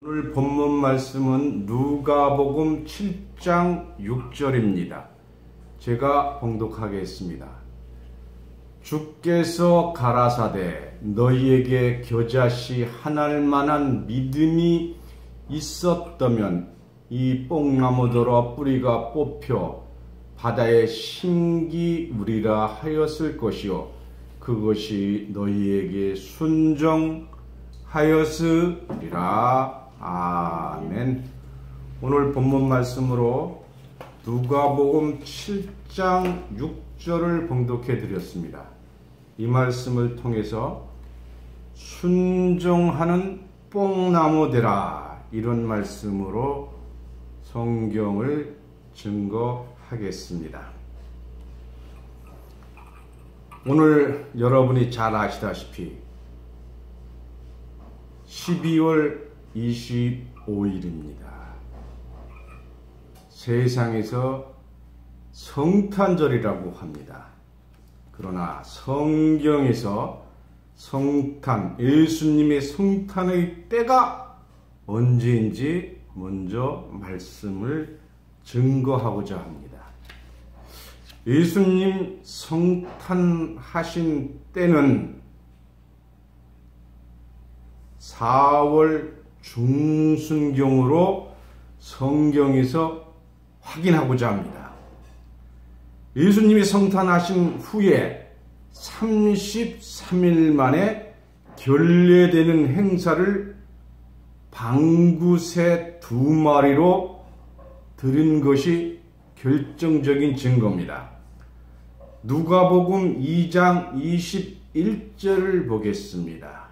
오늘 본문 말씀은 누가복음 7장 6절입니다. 제가 봉독하겠습니다. 주께서 가라사대 너희에게 겨자씨 하나일 만한 믿음이 있었다면 이 뽕나무더러 뿌리가 뽑혀 바다에 심기우리라 하였을 것이요 그것이 너희에게 순종하였으리라. 아멘. 오늘 본문 말씀으로 누가복음 7장 6절을 봉독해 드렸습니다. 이 말씀을 통해서 순종하는 뽕나무 되라, 이런 말씀으로 성경을 증거하겠습니다. 오늘 여러분이 잘 아시다시피 12월 25일입니다. 세상에서 성탄절이라고 합니다. 그러나 성경에서 성탄, 예수님의 성탄의 때가 언제인지 먼저 말씀을 증거하고자 합니다. 예수님 성탄하신 때는 4월 중순경으로 성경에서 확인하고자 합니다. 예수님이 성탄하신 후에 33일 만에 결례되는 행사를 방구새 2마리로 드린 것이 결정적인 증거입니다. 누가복음 2장 21절을 보겠습니다.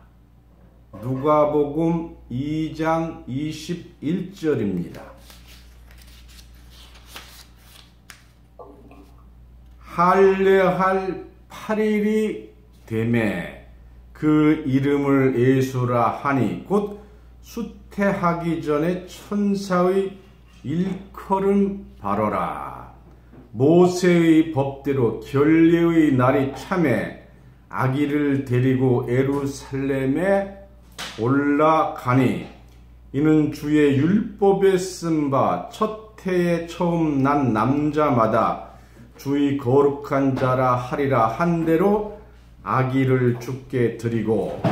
누가복음 2장 21절입니다. 할례할 8일이 되매 그 이름을 예수라 하니 곧 수태하기 전에 천사의 일컬음 바로라. 모세의 법대로 결례의 날이 참에 아기를 데리고 예루살렘에 올라가니 이는 주의 율법에 쓴 바 첫 해에 처음 난 남자마다 주의 거룩한 자라 하리라 한 대로 아기를 주께 드리고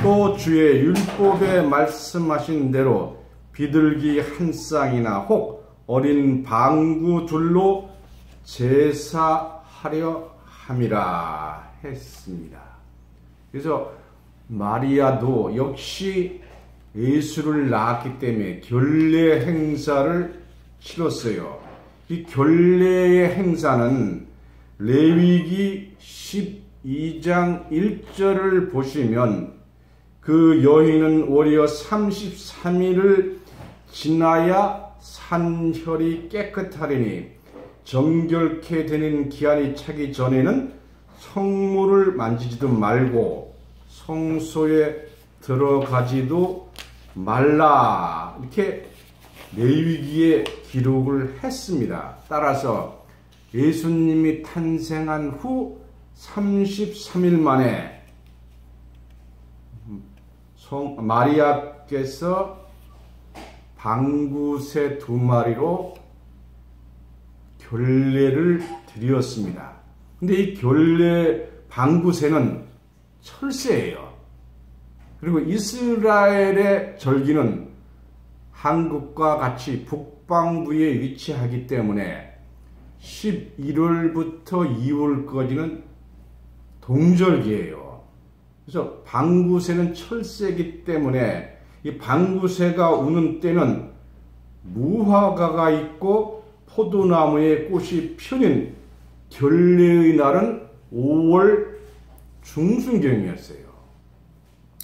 또 주의 율법에 말씀하신 대로 비둘기 한 쌍이나 혹 어린 방구 둘로 제사하려 함이라 했습니다. 그래서 마리아도 역시 예수를 낳았기 때문에 결례 행사를 치렀어요. 이 결례의 행사는 레위기 12장 1절을 보시면 그 여인은 오히려 33일을 지나야 산혈이 깨끗하리니 정결케 되는 기한이 차기 전에는 성물을 만지지도 말고 성소에 들어가지도 말라, 이렇게 레위기에 기록을 했습니다. 따라서 예수님이 탄생한 후 33일 만에 마리아께서 방구새 2마리로 결례를 드렸습니다. 근데 이 결례 방구새는 철새예요. 그리고 이스라엘의 절기는 한국과 같이 북방부에 위치하기 때문에 11월부터 2월까지는 동절기예요. 그래서 방구새는 철새이기 때문에 이 방구새가 우는 때는 무화과가 있고 포도나무에 꽃이 펴는 결례의 날은 5월 중순경이었어요.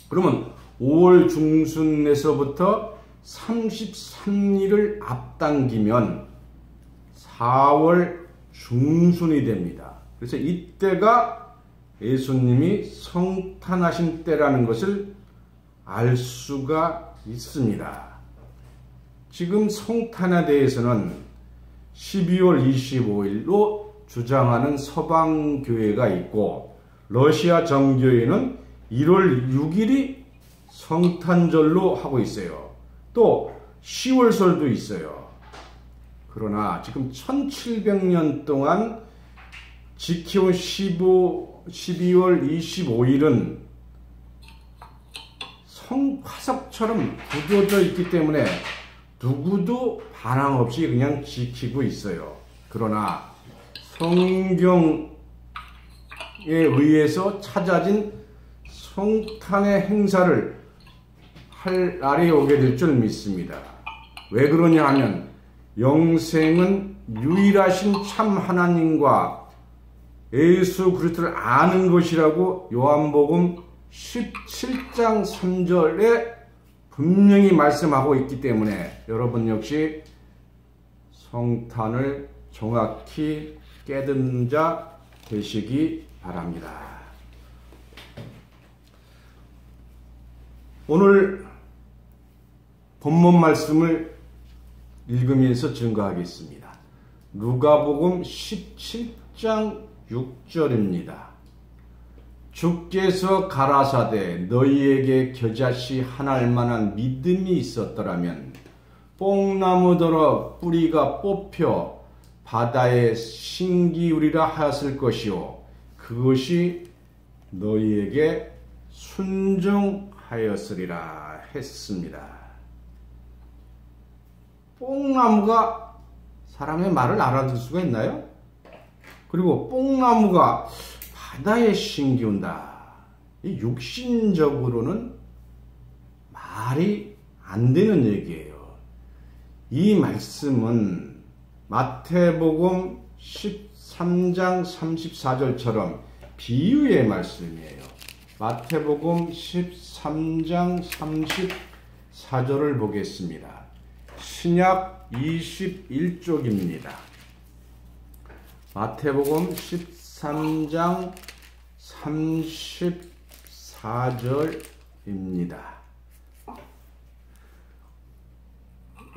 그러면 5월 중순에서부터 33일을 앞당기면 4월 중순이 됩니다. 그래서 이때가 예수님이 성탄하신 때라는 것을 알 수가 있습니다. 지금 성탄에 대해서는 12월 25일로 주장하는 서방교회가 있고 러시아 정교회는 1월 6일이 성탄절로 하고 있어요. 또 10월설도 있어요. 그러나 지금 1700년 동안 지켜온 12월 25일은 화석처럼 굳어져 있기 때문에 누구도 반항 없이 그냥 지키고 있어요. 그러나 성경에 의해서 찾아진 성탄의 행사를 할 날이 오게 될 줄 믿습니다. 왜 그러냐 하면 영생은 유일하신 참 하나님과 예수 그리스도를 아는 것이라고 요한복음 17장 3절에 분명히 말씀하고 있기 때문에 여러분 역시 성탄을 정확히 깨닫는 자 되시기 바랍니다. 오늘 본문 말씀을 읽으면서 증거하겠습니다. 누가복음 17장 6절입니다. 주께서 가라사대 너희에게 겨자씨 하나일 만한 믿음이 있었더라면 뽕나무더러 뿌리가 뽑혀 바다에 심기우리라 하였을 것이요 그것이 너희에게 순종하였으리라 했습니다. 뽕나무가 사람의 말을 알아들 수가 있나요? 그리고 뽕나무가 바다에 심기운다. 이 육신적으로는 말이 안 되는 얘기예요. 이 말씀은 마태복음 13장 34절처럼 비유의 말씀이에요. 마태복음 13장 34절을 보겠습니다. 신약 21쪽입니다. 마태복음 13장 34절입니다.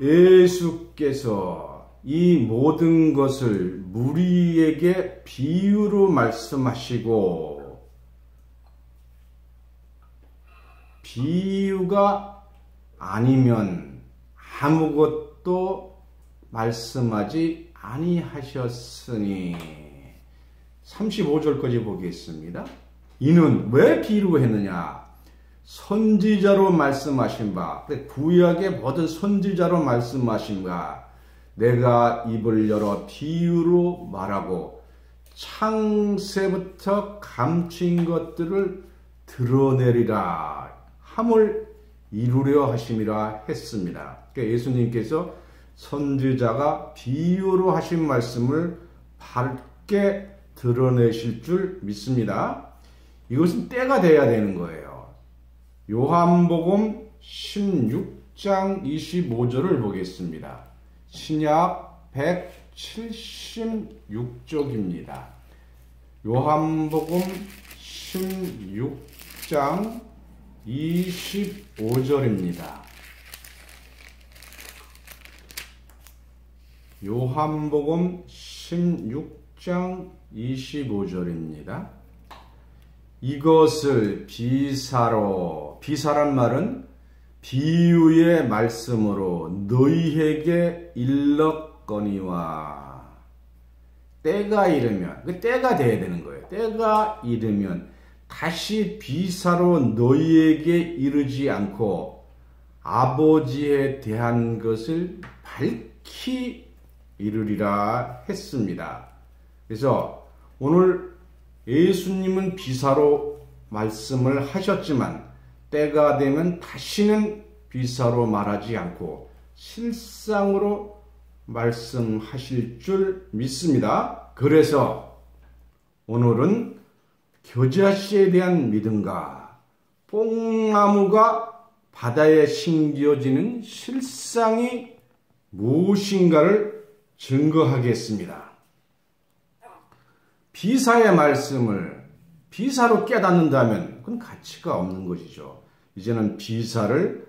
예수께서 이 모든 것을 무리에게 비유로 말씀하시고 비유가 아니면 아무것도 말씀하지 아니하셨으니 35절까지 보겠습니다. 이는 왜 비유로 했느냐? 선지자로 말씀하신 바, 구약의 모든 선지자로 말씀하신 바, 내가 입을 열어 비유로 말하고 창세부터 감추인 것들을 드러내리라 함을 이루려 하심이라 했습니다. 그러니까 예수님께서 선지자가 비유로 하신 말씀을 밝게 드러내실 줄 믿습니다. 이것은 때가 돼야 되는 거예요. 요한복음 16장 25절을 보겠습니다. 신약 176쪽입니다. 요한복음 16장 25절입니다. 요한복음 16장 25절입니다. 이것을 비사란 말은 비유의 말씀으로 너희에게 일렀거니와 때가 이르면, 그 때가 돼야 되는 거예요. 때가 이르면 다시 비사로 너희에게 이르지 않고 아버지에 대한 것을 밝히 이르리라 했습니다. 그래서 오늘 예수님은 비사로 말씀을 하셨지만 때가 되면 다시는 비사로 말하지 않고 실상으로 말씀하실 줄 믿습니다. 그래서 오늘은 겨자씨에 대한 믿음과 뽕나무가 바다에 심겨지는 실상이 무엇인가를 증거하겠습니다. 비사의 말씀을 비사로 깨닫는다면 그건 가치가 없는 것이죠. 이제는 비사를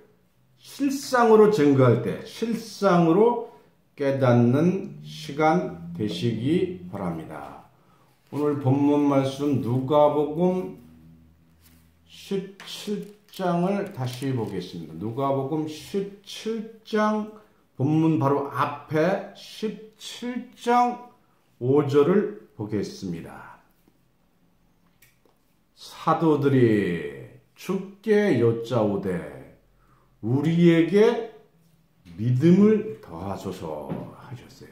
실상으로 증거할 때 실상으로 깨닫는 시간 되시기 바랍니다. 오늘 본문 말씀 누가복음 17장 17장을 다시 보겠습니다. 누가복음 17장 본문 바로 앞에 17장 5절을 보겠습니다. 사도들이 주께 여짜오되 우리에게 믿음을 더하소서 하셨어요.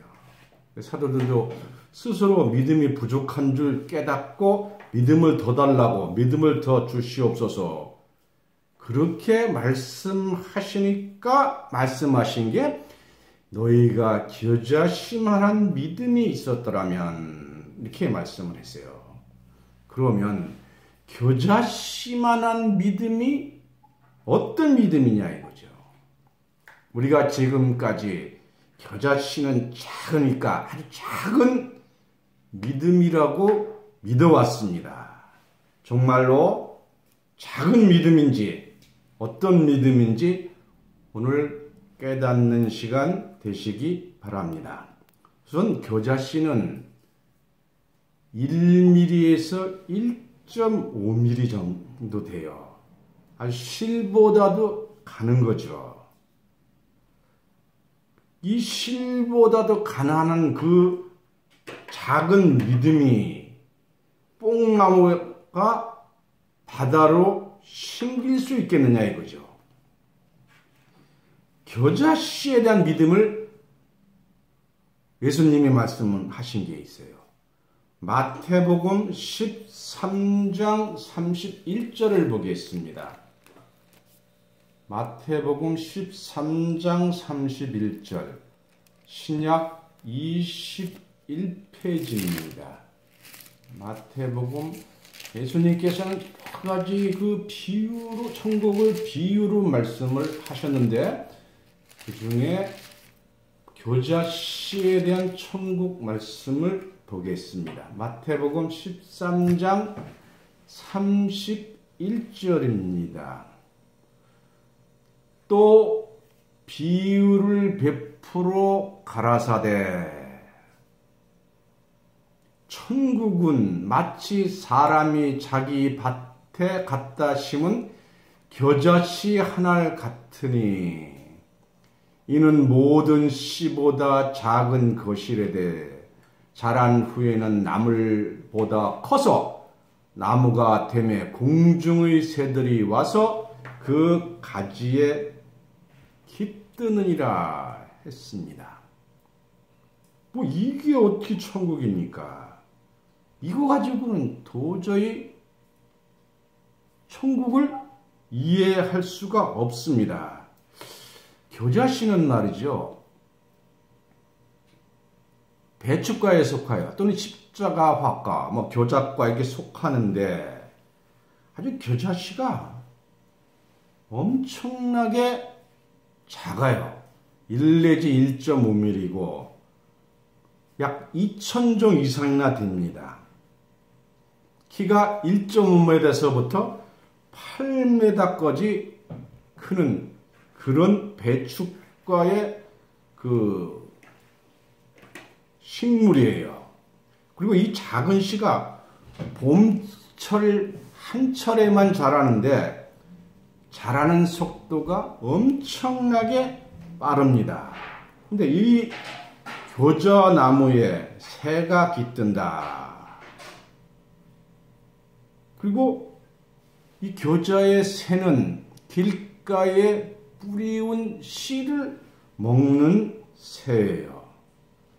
사도들도 스스로 믿음이 부족한 줄 깨닫고 믿음을 더 달라고, 믿음을 더 주시옵소서 그렇게 말씀하시니까 말씀하신 게 너희가 겨자씨만한 믿음이 있었더라면 이렇게 말씀을 했어요. 그러면 겨자씨만한 믿음이 어떤 믿음이냐 이거죠. 우리가 지금까지 겨자씨는 작으니까 아주 작은 믿음이라고 믿어왔습니다. 정말로 작은 믿음인지 어떤 믿음인지 오늘 깨닫는 시간 되시기 바랍니다. 우선 겨자씨는 1mm에서 1.5mm 정도 돼요. 아주 실보다도 가는 거죠. 이 실보다도 가난한 그 작은 믿음이 뽕나무가 바다로 심길 수 있겠느냐 이거죠. 겨자씨에 대한 믿음을 예수님이 말씀하신 게 있어요. 마태복음 13장 31절을 보겠습니다. 마태복음 13장 31절 신약 21페이지입니다. 마태복음 예수님께서는 여러 가지 그 비유로 천국을 비유로 말씀을 하셨는데 그 중에 겨자씨에 대한 천국 말씀을 보겠습니다. 마태복음 13장 31절입니다. 또 비유를 베풀어 가라사대 천국은 마치 사람이 자기 밭에 갖다 심은 겨자씨 하나 같으니 이는 모든 씨보다 작은 것이래되 자란 후에는 나물보다 커서 나무가 되매 공중의 새들이 와서 그 가지에 깃드느니라 했습니다. 뭐 이게 어떻게 천국입니까? 이거 가지고는 도저히 천국을 이해할 수가 없습니다. 겨자씨는 말이죠. 배춧가에 속하여 또는 십자가화과, 겨자과에게 속하는데 아주 겨자씨가 엄청나게 작아요. 1 내지 1.5mm이고 약 2,000종 이상이나 됩니다. 키가 1.5m에서부터 8m까지 크는 그런 배춧가의 그 식물이에요. 그리고 이 작은 씨가 봄철 한철에만 자라는데 자라는 속도가 엄청나게 빠릅니다. 근데 이 겨자나무에 새가 깃든다. 그리고 이 겨자의 새는 길가에 뿌리운 씨를 먹는 새예요.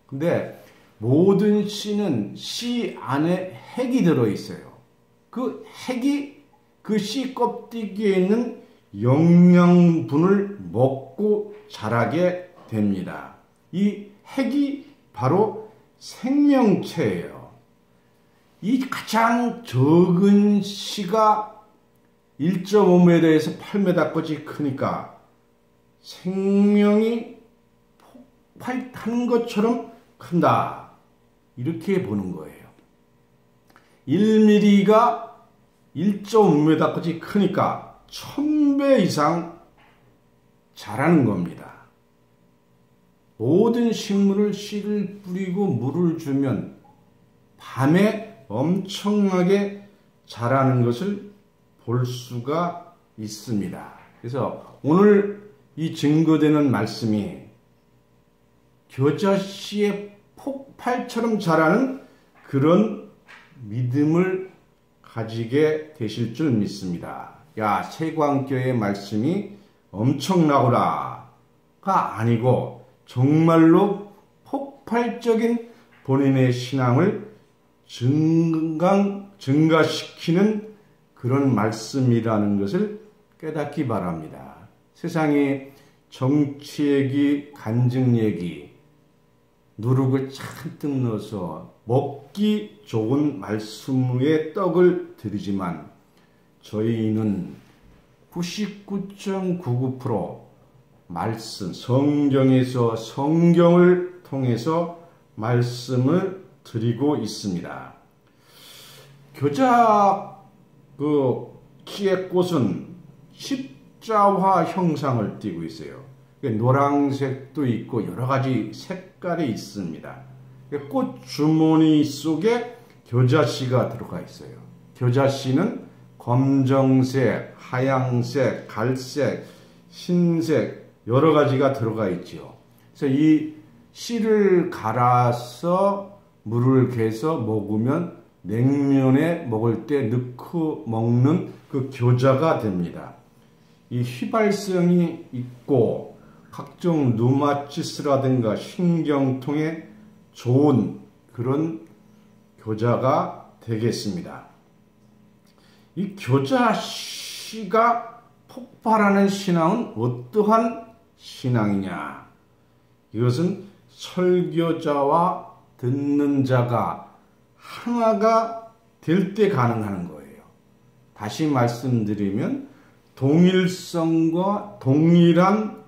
근데 모든 씨는 씨 안에 핵이 들어있어요. 그 핵이 그 씨 껍데기에 있는 영양분을 먹고 자라게 됩니다. 이 핵이 바로 생명체예요. 이 가장 적은 씨가 1.5m에서 8m까지 크니까 생명이 폭발하는 것처럼 큰다. 이렇게 보는 거예요. 1mm가 1.5m까지 크니까 1000배 이상 자라는 겁니다. 모든 식물을 씨를 뿌리고 물을 주면 밤에 엄청나게 자라는 것을 볼 수가 있습니다. 그래서 오늘 이 증거되는 말씀이 겨자씨의 폭발처럼 자라는 그런 믿음을 가지게 되실 줄 믿습니다. 야, 세광교의 말씀이 엄청나구나가 아니고 정말로 폭발적인 본인의 신앙을 증가시키는 그런 말씀이라는 것을 깨닫기 바랍니다. 세상에 정치 얘기, 간증 얘기, 누룩을 잔뜩 넣어서 먹기 좋은 말씀의 떡을 드리지만 저희는 99.99% 말씀, 성경에서 성경을 통해서 말씀을 드리고 있습니다. 겨자 키의 꽃은 십자화 형상을 띠고 있어요. 노란색도 있고 여러 가지 색깔이 있습니다. 꽃 주머니 속에 겨자씨가 들어가 있어요. 겨자씨는 검정색, 하양색, 갈색, 흰색 여러 가지가 들어가 있죠. 그래서 이 씨를 갈아서 물을 개서 먹으면 냉면에 먹을 때 넣고 먹는 그 겨자가 됩니다. 이 휘발성이 있고 각종 류마티스라든가 신경통에 좋은 그런 겨자가 되겠습니다. 이 겨자씨가 폭발하는 신앙은 어떠한 신앙이냐? 이것은 설교자와 듣는 자가 하나가 될 때 가능한 거예요. 다시 말씀드리면 동일성과 동일한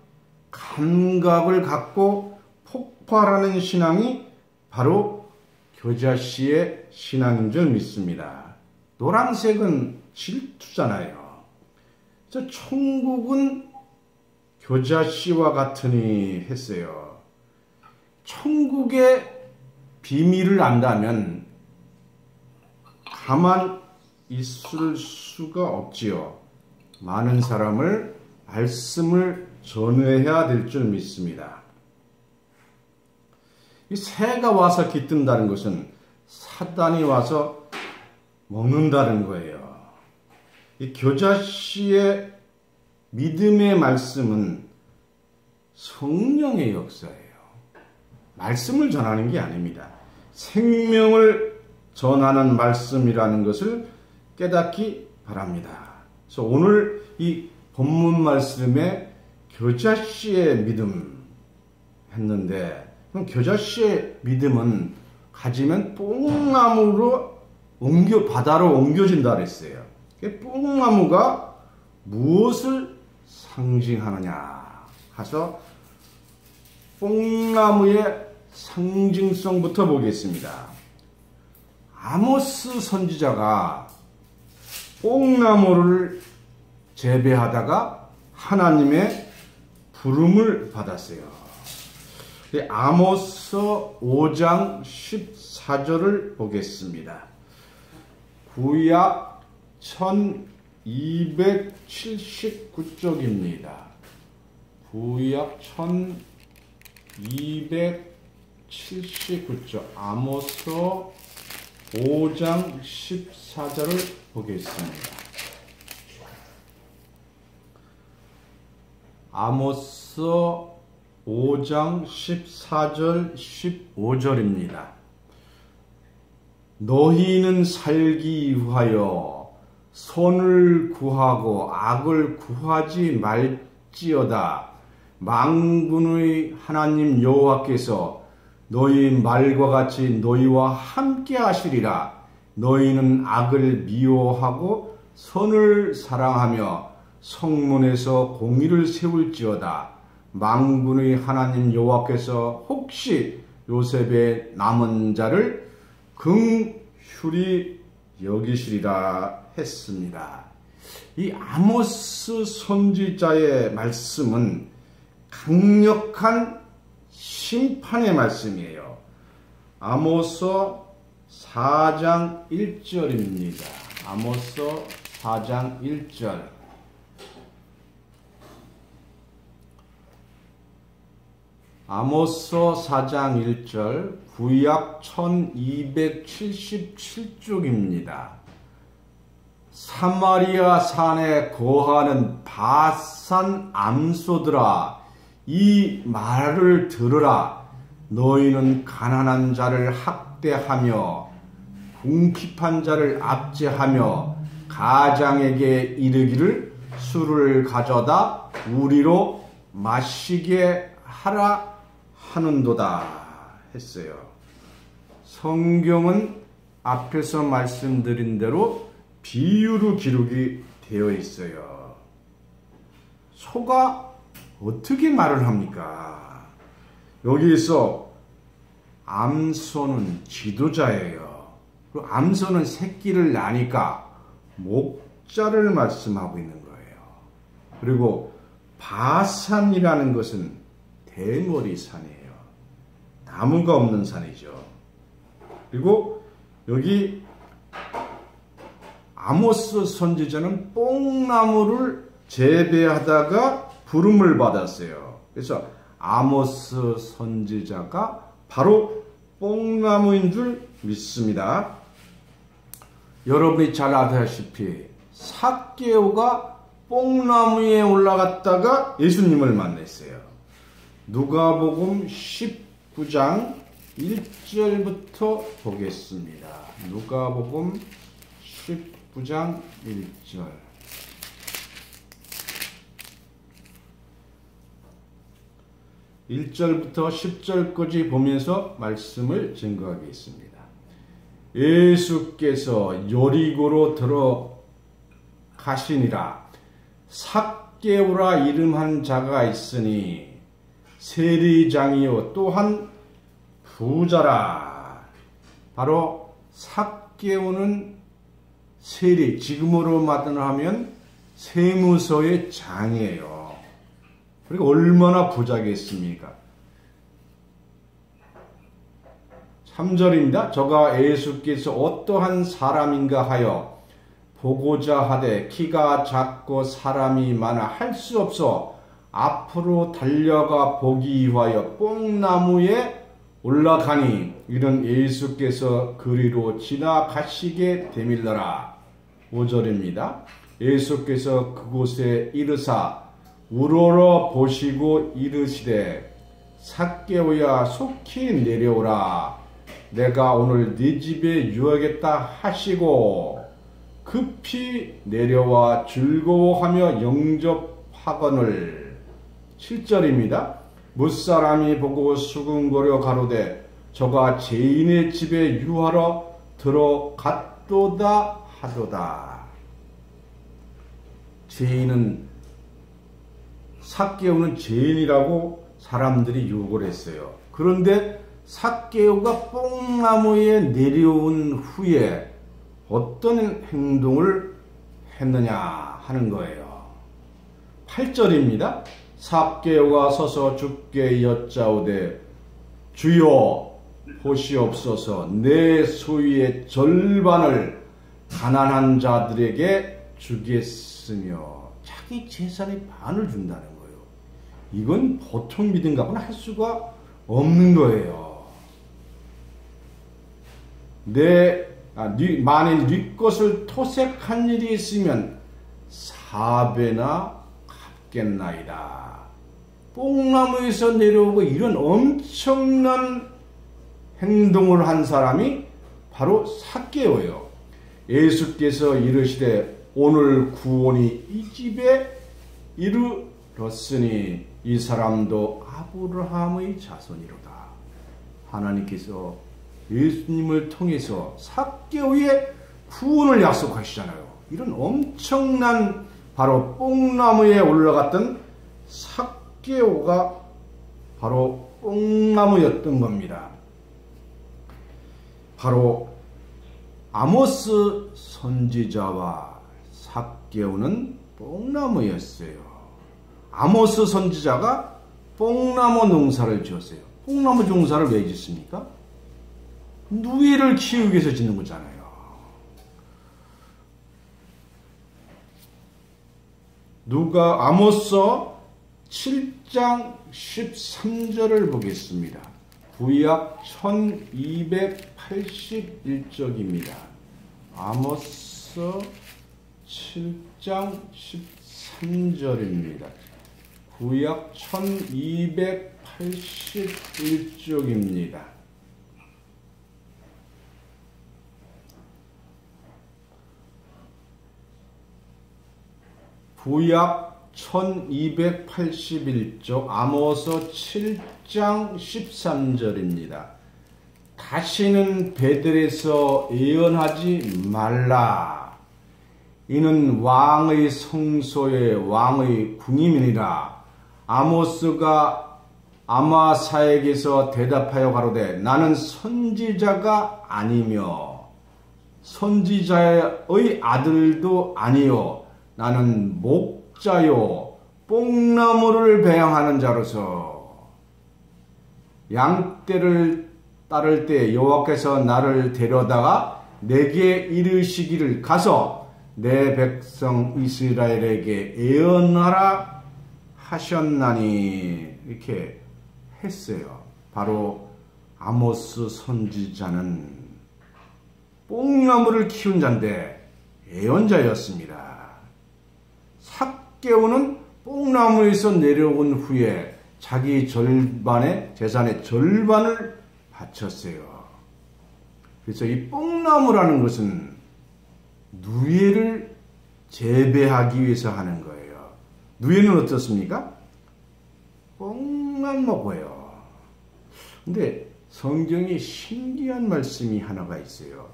감각을 갖고 폭발하는 신앙이 바로 겨자씨의 신앙인 줄 믿습니다. 노란색은 질투잖아요. 그래서 천국은 겨자씨와 같으니 했어요. 천국의 비밀을 안다면 가만 있을 수가 없지요. 많은 사람을 말씀을 전해야 될 줄 믿습니다. 이 새가 와서 깃든다는 것은 사단이 와서 먹는다는 거예요. 이 겨자씨의 믿음의 말씀은 성령의 역사예요. 말씀을 전하는 게 아닙니다. 생명을 전하는 말씀이라는 것을 깨닫기 바랍니다. 그래서 오늘 이 본문 말씀에 겨자씨의 믿음 했는데, 그럼 겨자씨의 믿음은 가지면 뽕나무로 바다로 옮겨진다 그랬어요. 뽕나무가 무엇을 상징하느냐 하서 뽕나무의 상징성부터 보겠습니다. 아모스 선지자가 뽕나무를 재배하다가 하나님의 부름을 받았어요. 아모스 5장 14절을 보겠습니다. 구약 1279쪽입니다. 구약 1279쪽 아모스 5장 14절을 보겠습니다. 아모스 5장 14절 15절입니다. 너희는 살기 위하여 선을 구하고 악을 구하지 말지어다. 만군의 하나님 여호와께서 너희 말과 같이 너희와 함께 하시리라. 너희는 악을 미워하고 선을 사랑하며 성문에서 공의를 세울지어다. 만군의 하나님 여호와께서 혹시 요셉의 남은 자를 긍휼히 여기시리라 했습니다. 이 아모스 선지자의 말씀은 강력한 심판의 말씀이에요. 아모스 4장 1절입니다. 아모스 4장 1절. 아모스 4장 1절, 구약 1277쪽입니다. 사마리아 산에 거하는 바산 암소들아, 이 말을 들으라. 너희는 가난한 자를 학대하며 궁핍한 자를 압제하며 가장에게 이르기를 술을 가져다 우리로 마시게 하라 하는도다 했어요. 성경은 앞에서 말씀드린 대로 비유로 기록이 되어 있어요. 소가 어떻게 말을 합니까? 여기에서 암소는 지도자예요. 그리고 암소는 새끼를 낳으니까 목자를 말씀하고 있는 거예요. 그리고 바산이라는 것은 대머리 산이에요. 나무가 없는 산이죠. 그리고 여기 아모스 선지자는 뽕나무를 재배하다가 부름을 받았어요. 그래서 아모스 선지자가 바로 뽕나무인 줄 믿습니다. 여러분이 잘 아다시피 삭개오가 뽕나무에 올라갔다가 예수님을 만났어요. 누가복음 19장 1절부터 보겠습니다. 누가복음 19장 1절. 1절부터 10절까지 보면서 말씀을 증거하겠습니다. 예수께서 여리고로 들어가시니라. 삭개오라 이름한 자가 있으니 세리장이요 또한 부자라. 바로 삭개오는 세리, 지금으로 말하면 세무서의 장이에요. 그리고 얼마나 부자겠습니까? 3절입니다. 저가 예수께서 어떠한 사람인가 하여 보고자 하되 키가 작고 사람이 많아 할 수 없어 앞으로 달려가 보기 위하여 뽕나무에 올라가니 이런 예수께서 그리로 지나가시게 되밀러라. 5절입니다. 예수께서 그곳에 이르사 우러러 보시고 이르시되 삭개오야 속히 내려오라. 내가 오늘 네 집에 유하겠다 하시고 급히 내려와 즐거워하며 영접하거늘. 7절입니다. 무사람이 보고 수군거려 가로되 저가 죄인의 집에 유하러 들어갔도다 하도다. 죄인은 삭개오는 죄인이라고 사람들이 욕을 했어요. 그런데 삭개오가 뽕나무에 내려온 후에 어떤 행동을 했느냐 하는 거예요. 8절입니다. 삭개오가 서서 주께 여짜오되 주여 보시옵소서 내 소유의 절반을 가난한 자들에게 주겠으며 자기 재산의 반을 준다는 거예요. 이건 보통 믿음 갖고는 할 수가 없는 거예요. 만일 네 것을 토색한 일이 있으면 4배나 갚겠나이다. 뽕나무에서 내려오고 이런 엄청난 행동을 한 사람이 바로 삭개오예요. 예수께서 이르시되 오늘 구원이 이 집에 이르렀으니 이 사람도 아브라함의 자손이로다. 하나님께서 예수님을 통해서 삭개오의 구원을 약속하시잖아요. 이런 엄청난 바로 뽕나무에 올라갔던 삭개오가 바로 뽕나무였던 겁니다. 바로 아모스 선지자와 삭개오는 뽕나무였어요. 아모스 선지자가 뽕나무 농사를 지었어요. 뽕나무 농사를 왜 짓습니까? 누이를 키우기 위해서 짓는 거잖아요. 아모스 7장 13절을 보겠습니다. 구약 1281쪽입니다. 아모스 7장 13절입니다. 구약 1281쪽입니다. 구약 1281쪽 아모스 7장 13절입니다. 다시는 베델에서 예언하지 말라. 이는 왕의 성소의 왕의 궁임이니라. 아모스가 아마사에게서 대답하여 가로되 나는 선지자가 아니며 선지자의 아들도 아니요 나는 목자요 뽕나무를 배양하는 자로서 양떼를 따를 때 여호와께서 나를 데려다가 내게 이르시기를 가서 내 백성 이스라엘에게 예언하라 하셨나니 이렇게 했어요. 바로 아모스 선지자는 뽕나무를 키운 자인데 예언자였습니다. 삭개오는 뽕나무에서 내려온 후에 자기 재산의 절반을 바쳤어요. 그래서 이 뽕나무라는 것은 누에를 재배하기 위해서 하는 거예요. 누에는 어떻습니까? 뽕만 먹어요. 근데 성경에 신기한 말씀이 하나가 있어요.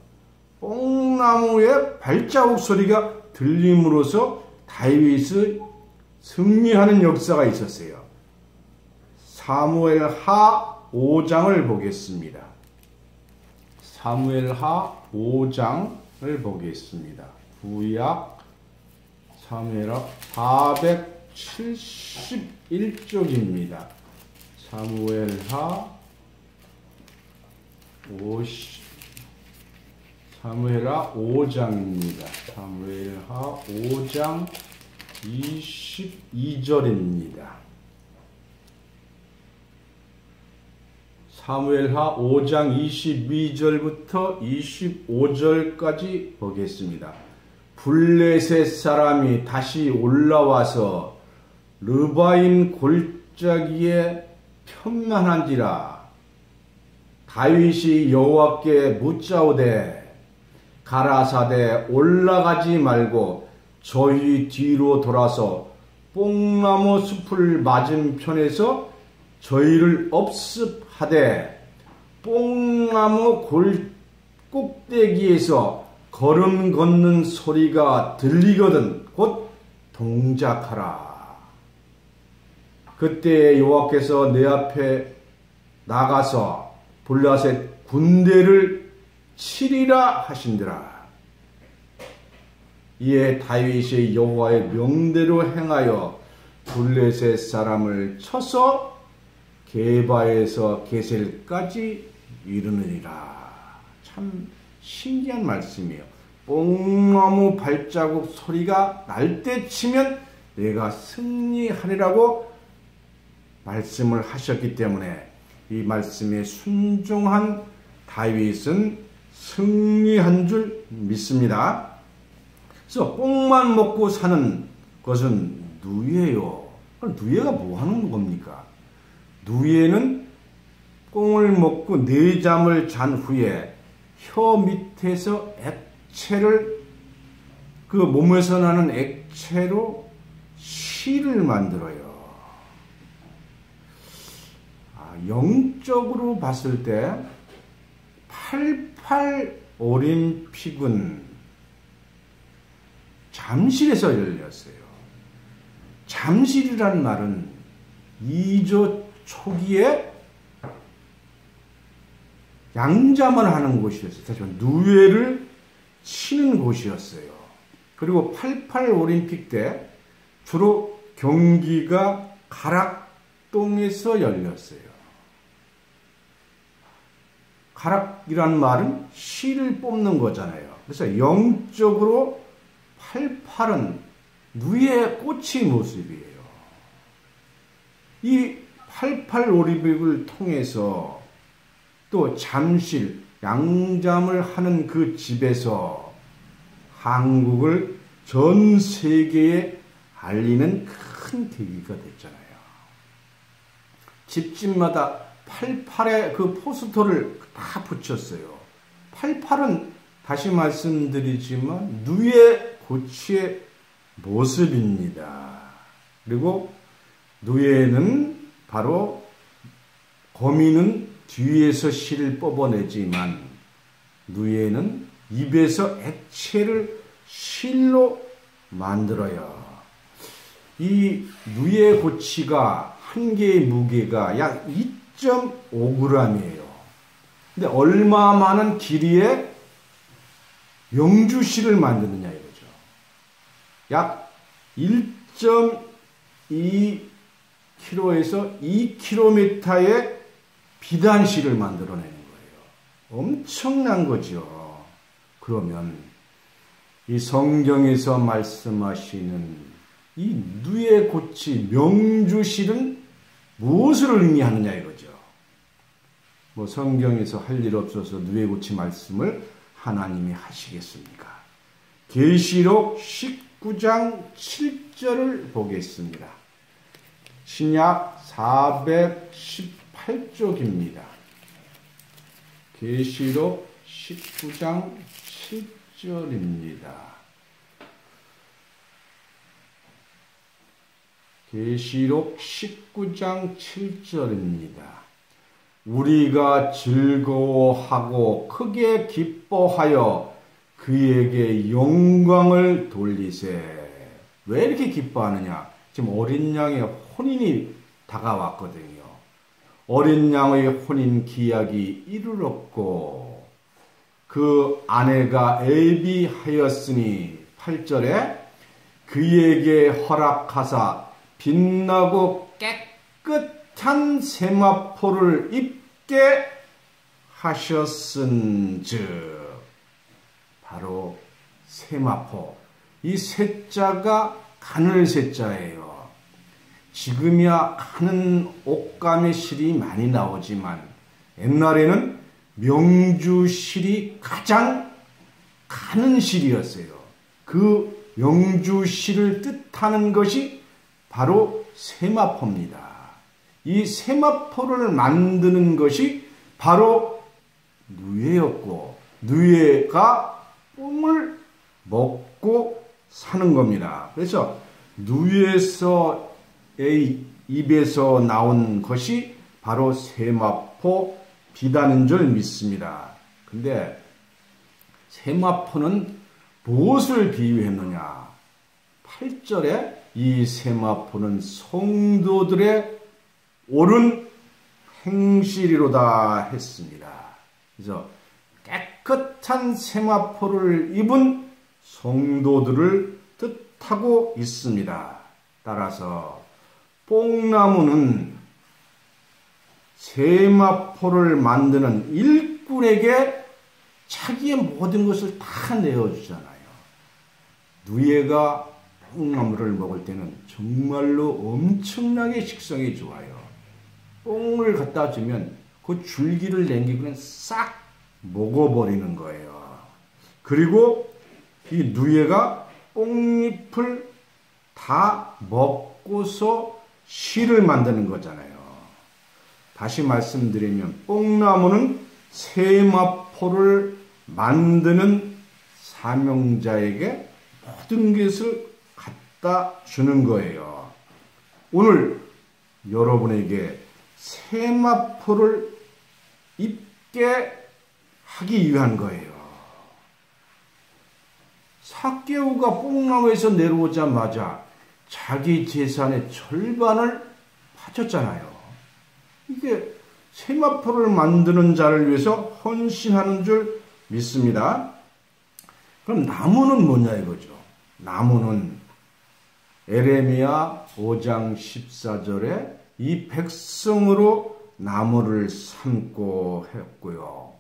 뽕나무의 발자국 소리가 들림으로써 다윗이 승리하는 역사가 있었어요. 사무엘하 5장을 보겠습니다. 사무엘하 5장을 보겠습니다. 구약 사무엘하 471쪽입니다. 사무엘하 5장입니다. 사무엘하 5장 22절입니다. 사무엘하 5장 22절부터 25절까지 보겠습니다. 블레셋 사람이 다시 올라와서 르바임 골짜기에 편만한지라. 다윗이 여호와께 묻자오되 가라사대 올라가지 말고 저희 뒤로 돌아서 뽕나무 숲을 맞은편에서 저희를 업습하되 뽕나무 꼭대기에서 걸음 걷는 소리가 들리거든 곧 동작하라. 그때 여호와께서 내 앞에 나가서 블레셋 군대를 치리라 하신더라. 이에 다윗이 여호와의 명대로 행하여 블레셋 사람을 쳐서 게바에서 게셀까지 이르느니라. 참 신기한 말씀이에요. 뽕나무 발자국 소리가 날 때 치면 내가 승리하리라고 말씀을 하셨기 때문에 이 말씀에 순종한 다윗은 승리한 줄 믿습니다. 그래서 뽕만 먹고 사는 것은 누예요. 누에가 뭐 하는 겁니까? 누에는 뽕을 먹고 내잠을 잔 후에 혀 밑에서 액체를 그 몸에서 나는 액체로 실을 만들어요. 영적으로 봤을 때 88 올림픽은 잠실에서 열렸어요. 잠실이라는 말은 2조 초기에 양자만 하는 곳이었어요. 다시 말해 누에를 치는 곳이었어요. 그리고 88 올림픽 때 주로 경기가 가락동에서 열렸어요. 가락이란 말은 실을 뽑는 거잖아요. 그래서 영적으로 88은 누의 꽃의 모습이에요. 이 88 오리백을 통해서 또 잠실 양잠을 하는 그 집에서 한국을 전 세계에 알리는 큰 계기가 됐잖아요. 집집마다 88의 그 포스터를 다 붙였어요. 88은 다시 말씀드리지만 누에 고치의 모습입니다. 그리고 누에는 바로 거미는 뒤에서 실을 뽑아내지만 누에는 입에서 액체를 실로 만들어요. 이 누에 고치가 한 개의 무게가 약 2.5g이에요. 근데 얼마 많은 길이의 명주실을 만드느냐 이거죠. 약 1.2km에서 2km의 비단실을 만들어내는 거예요. 엄청난 거죠. 그러면 이 성경에서 말씀하시는 이 누에 고치 명주실은 무엇을 의미하느냐 이거죠. 뭐 성경에서 할 일 없어서 누에 고치 말씀을 하나님이 하시겠습니까? 계시록 19장 7절을 보겠습니다. 신약 418쪽입니다. 계시록 19장 7절입니다. 계시록 19장 7절입니다. 우리가 즐거워하고 크게 기뻐하여 그에게 영광을 돌리세. 왜 이렇게 기뻐하느냐? 지금 어린 양의 혼인이 다가왔거든요. 어린 양의 혼인 기약이 이르렀고 그 아내가 애비하였으니 8절에 그에게 허락하사 빛나고 깨끗한 세마포를 입게 하셨은즉. 바로 세마포. 이 세자가 가늘 세자예요. 지금이야 가는 옷감의 실이 많이 나오지만 옛날에는 명주실이 가장 가는 실이었어요. 그 명주실을 뜻하는 것이 바로 세마포입니다. 이 세마포를 만드는 것이 바로 누에였고 누에가 뽕을 먹고 사는 겁니다. 그래서 누에서의 입에서 나온 것이 바로 세마포 비단인 줄 믿습니다. 근데 세마포는 무엇을 비유했느냐? 8절에 이 세마포는 성도들의 옳은 행실이로다 했습니다. 그래서 깨끗한 세마포를 입은 성도들을 뜻하고 있습니다. 따라서 뽕나무는 세마포를 만드는 일꾼에게 자기의 모든 것을 다 내어주잖아요. 누에가 뽕나무를 먹을 때는 정말로 엄청나게 식성이 좋아요. 뽕을 갖다 주면 그 줄기를 남기고는 싹 먹어버리는 거예요. 그리고 이 누에가 뽕잎을 다 먹고서 실을 만드는 거잖아요. 다시 말씀드리면 뽕나무는 세마포를 만드는 사명자에게 모든 것을 갖다 주는 거예요. 오늘 여러분에게 세마포를 입게 하기 위한 거예요. 삭개오가 뽕나무에서 내려오자마자 자기 재산의 절반을 바쳤잖아요. 이게 세마포를 만드는 자를 위해서 헌신하는 줄 믿습니다. 그럼 나무는 뭐냐 이거죠. 나무는 에레미야 5장 14절에 이 백성으로 나무를 삼고 했고요.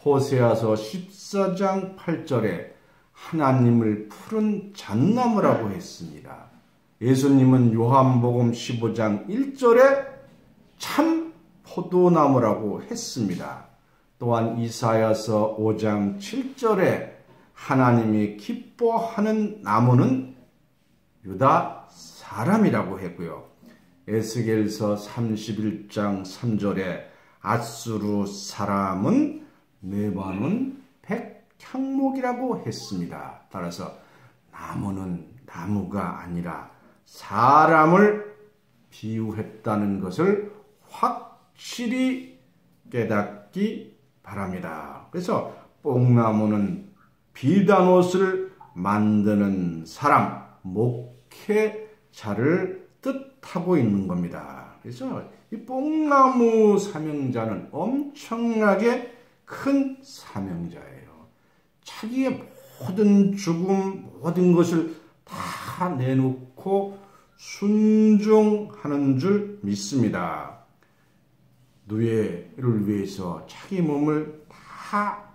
호세아서 14장 8절에 하나님을 푸른 잣나무라고 했습니다. 예수님은 요한복음 15장 1절에 참 포도나무라고 했습니다. 또한 이사야서 5장 7절에 하나님이 기뻐하는 나무는 유다 사람이라고 했고요. 에스겔서 31장 3절에 아수르 사람은 네바논 백향목이라고 했습니다. 따라서 나무는 나무가 아니라 사람을 비유했다는 것을 확실히 깨닫기 바랍니다. 그래서 뽕나무는 비단 옷을 만드는 사람, 목회자를 뜻하고 있는 겁니다. 그래서 이 뽕나무 사명자는 엄청나게 큰 사명자예요. 자기의 모든 죽음, 모든 것을 다 내놓고 순종하는 줄 믿습니다. 누에를 위해서 자기 몸을 다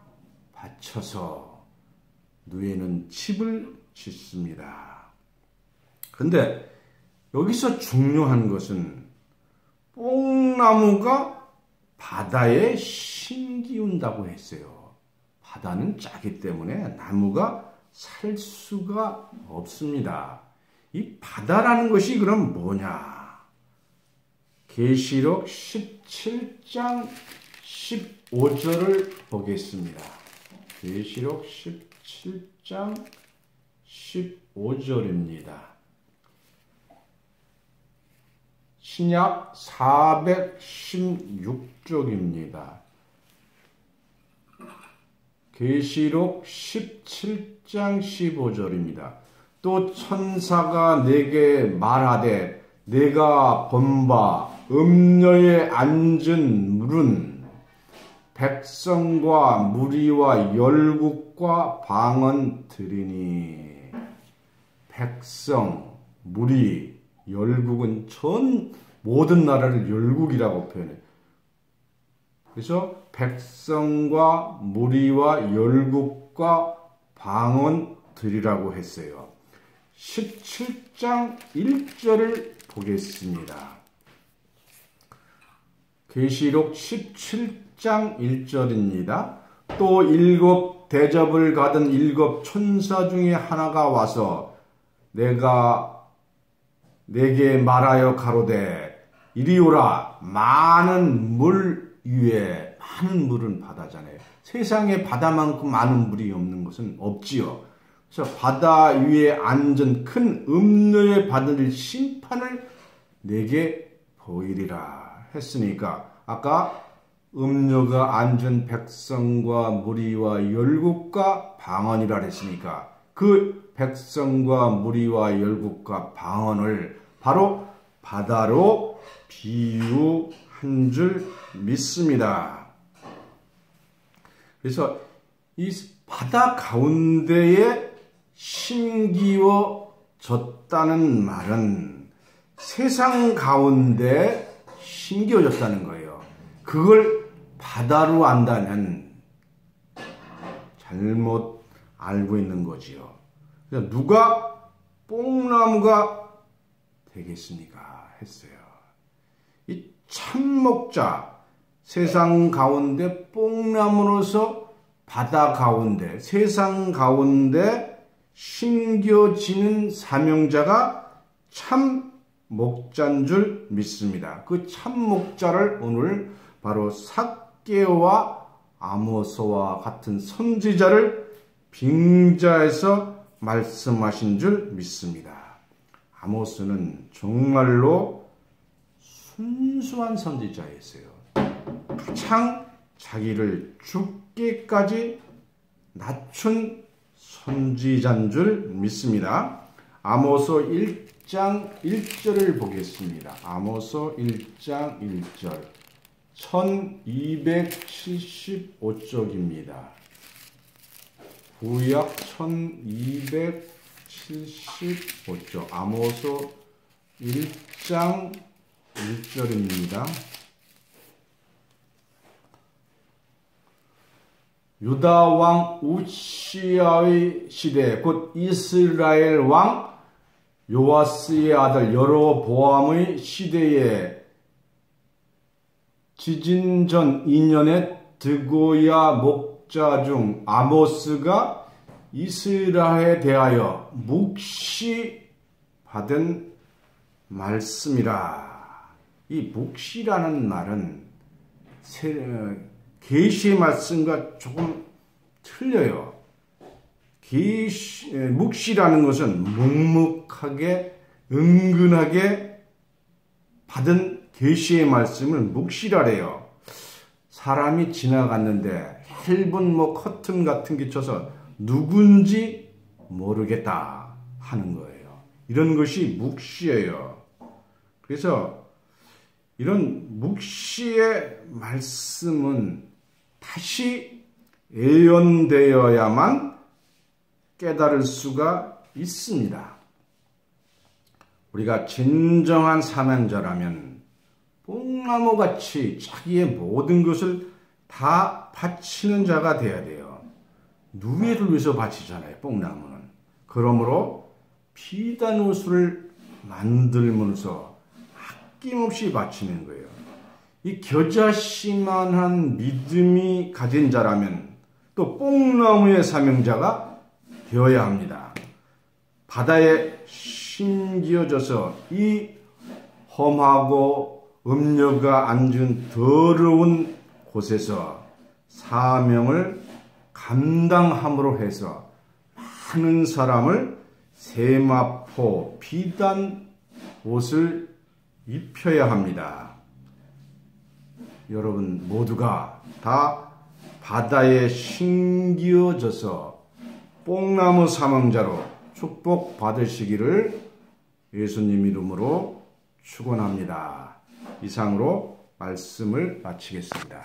바쳐서 누에는 집을 짓습니다. 그런데 여기서 중요한 것은 뽕나무가 바다에 심기운다고 했어요. 바다는 짜기 때문에 나무가 살 수가 없습니다. 이 바다라는 것이 그럼 뭐냐? 계시록 17장 15절을 보겠습니다. 계시록 17장 15절입니다. 신약 416쪽입니다. 계시록 17장 15절입니다. 또 천사가 내게 말하되 내가 본 바 음녀에 앉은 물은 백성과 무리와 열국과 방언들이니. 백성, 무리, 열국은 전 모든 나라를 열국이라고 표현해요. 그래서 백성과 무리와 열국과 방언들이라고 했어요. 17장 1절을 보겠습니다. 계시록 17장 1절입니다. 또 일곱 대접을 받은 일곱 천사 중에 하나가 와서 내게 말하여 가로되 이리 오라. 많은 물 위에, 많은 물은 바다잖아요. 세상에 바다만큼 많은 물이 없는 것은 없지요. 그래서 바다 위에 앉은 큰 음녀에 받을 심판을 내게 보이리라 했으니까, 아까 음녀가 앉은 백성과 무리와 열국과 방언이라 했으니까 그 백성과 무리와 열국과 방언을 바로 바다로 비유한 줄 믿습니다. 그래서 이 바다 가운데에 심기워졌다는 말은 세상 가운데 심기워졌다는 거예요. 그걸 바다로 안다면 잘못 알고 있는 거지요. 그래서 누가 뽕나무가 되겠습니까? 했어요. 이 참목자, 세상 가운데 뽕나무로서 바다 가운데, 세상 가운데 심겨지는 사명자가 참 목자인 줄 믿습니다. 그 참 목자를 오늘 바로 삭개와 아모스와 같은 선지자를 빙자해서 말씀하신 줄 믿습니다. 아모스는 정말로 순수한 선지자였어요. 가장 자기를 죽기까지 낮춘 선지자인 줄 믿습니다. 아모스 1장 1절을 보겠습니다. 아모스 1장 1절 1275쪽입니다. 구약 1275쪽 아모스 1장 1절입니다. 유다 왕 우시야의 시대, 곧 이스라엘 왕 요아스의 아들 여로보암의 시대에 지진 전 2년에 드고야 목자 중 아모스가 이스라엘에 대하여 묵시받은 말씀이라. 이 묵시라는 말은 계시의 말씀과 조금 틀려요. 묵시라는 것은 묵묵하게 은근하게 받은 계시의 말씀을 묵시라래요. 사람이 지나갔는데 얇은 커튼 같은 게 쳐서 누군지 모르겠다 하는 거예요. 이런 것이 묵시예요. 그래서 이런 묵시의 말씀은 다시 예언되어야만 깨달을 수가 있습니다. 우리가 진정한 사명자라면 뽕나무같이 자기의 모든 것을 다 바치는 자가 되어야 돼요. 누구를 위해서 바치잖아요, 뽕나무는. 그러므로 피단 옷을 만들면서 아낌없이 바치는 거예요. 이 겨자씨만한 믿음이 가진 자라면 또 뽕나무의 사명자가 되어야 합니다. 바다에 심기어져서 이 험하고 음녀가 앉은 더러운 곳에서 사명을 감당함으로 해서 많은 사람을 세마포 비단 옷을 입혀야 합니다. 여러분 모두가 다 바다에 심기어져서 뽕나무 사명자로 축복받으시기를 예수님 이름으로 축원합니다. 이상으로 말씀을 마치겠습니다.